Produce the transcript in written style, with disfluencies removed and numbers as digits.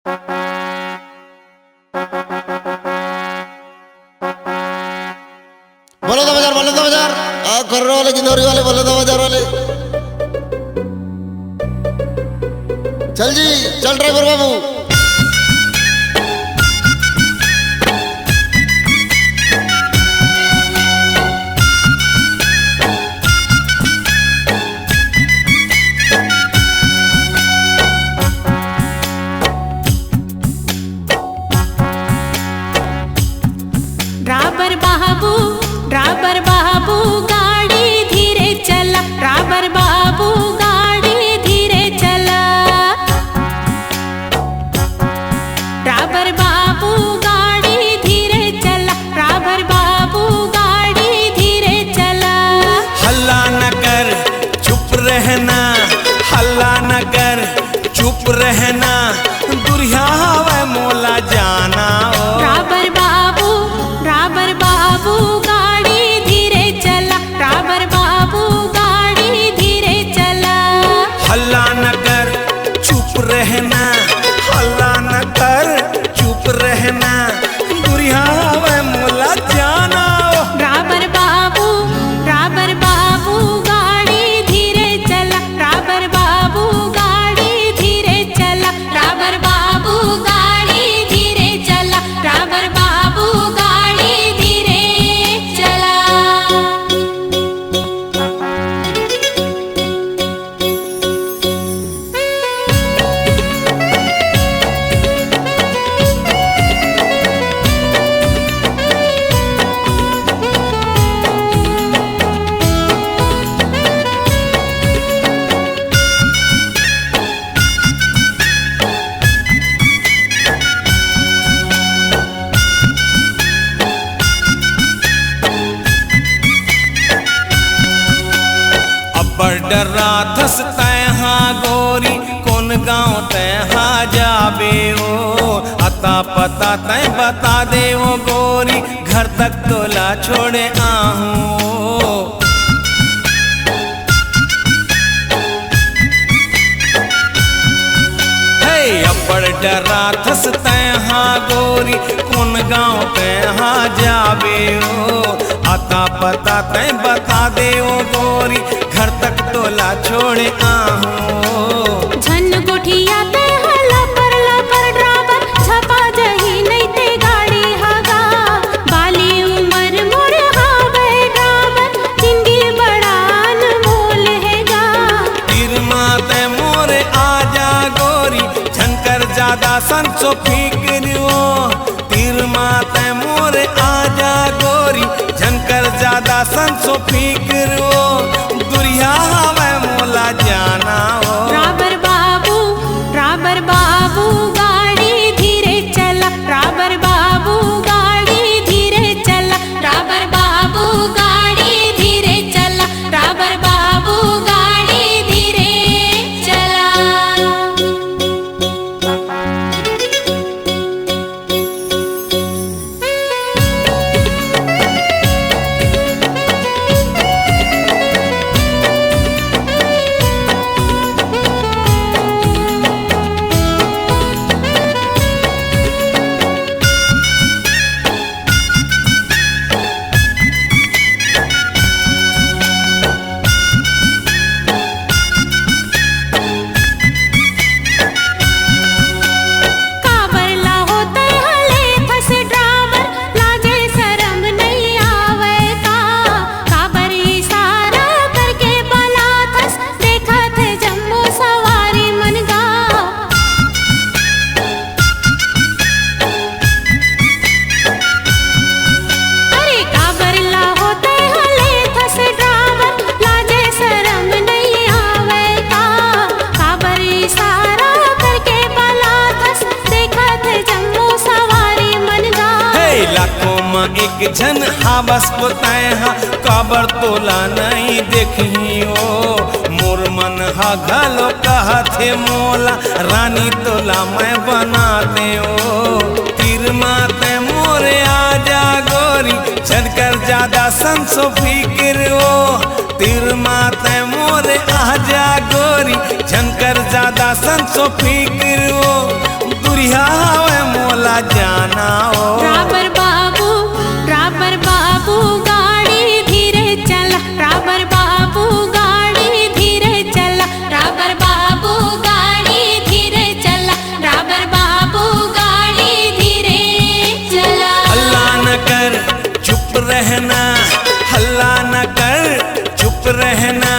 बोलो तो बाजार खर्रो वाले जिंदौरी वाले बोलो तो बाजार वाले। चल जी चल ड्राइवर बाबू। ड्राइवर बाबू गाड़ी धीरे चला, ड्राइवर बाबू गाड़ी धीरे चला, ड्राइवर बाबू गाड़ी धीरे चला, ड्राइवर बाबू गाड़ी धीरे चला। हल्ला न कर चुप रहना, हल्ला न कर चुप रहना, दुरिया वे मोला जाना। ड्राइवर बाबू गाड़ी धीरे चला, ड्राइवर बाबू गाड़ी धीरे चला। हल्ला न कर चुप रहना, हल्ला न कर चुप रहना, दुरिया वे मोला जाना। ड्राइवर बाबू गाड़ी धीरे चला, ड्राइवर बाबू गाड़ी धीरे चला, ड्राइवर बाबू गाड़ी धीरे चला, ड्राइवर बाबू गाड़ी धीरे चला। डरा थस तैहा गोरी कौन गाँव तैहा जाबे ओ, अता पता तय बता दे ओ गोरी, घर तक तोला छोड़े आहूं। हे अब्बड़ डरा थस तैहा गोरी कौन गाँव तैहा जाबे ओ, अता पता तय बता दे ओ गोरी, घर तक तोला छोड़े आहूं। झन गोठिया ते हला पर ड्राइवर छपा जही नहीं ते गाड़ी हगा, बाली उमर मोर हावे ड्राइवर, जिंदगी बड़ा अनमोल हैगा। तीर माते मोरे आजा गोरी, झनकर ज्यादा संसो फिक्रियो, तीर माते मोरे आजा गोरी, झनकर ज्यादा संसो फिक्रियो, दुरिया वे मोला जाना। ड्राइवर बाबू गाड़ी धीरे चला, ड्राइवर बाबू गाड़ी धीरे चला, ड्राइवर बाबू गाड़ी धीरे चला, ड्राइवर बाबू गाड़ी धीरे चला। एक झन हावस तैहा काबर तोला नहीं देखियो, मोर मन हा घलो कहथे मोला, रानी तोला मैं बना दे ओ। तीर माते मोरे आजा गोरी, झनकर ज्यादा संसो फिक्र ओ, तीर माते मोरे आजा गोरी, झनकर ज्यादा संसो फिक्र ओ, दुरिया बुढ़िया हवे मोला जाना ओ ड्राइवर बाबू गाड़ी धीरे चला, ड्राइवर बाबू गाड़ी धीरे चला, ड्राइवर बाबू गाड़ी धीरे चला, ड्राइवर बाबू गाड़ी धीरे चला। हल्ला न कर चुप रहना, हल्ला न कर चुप रहना,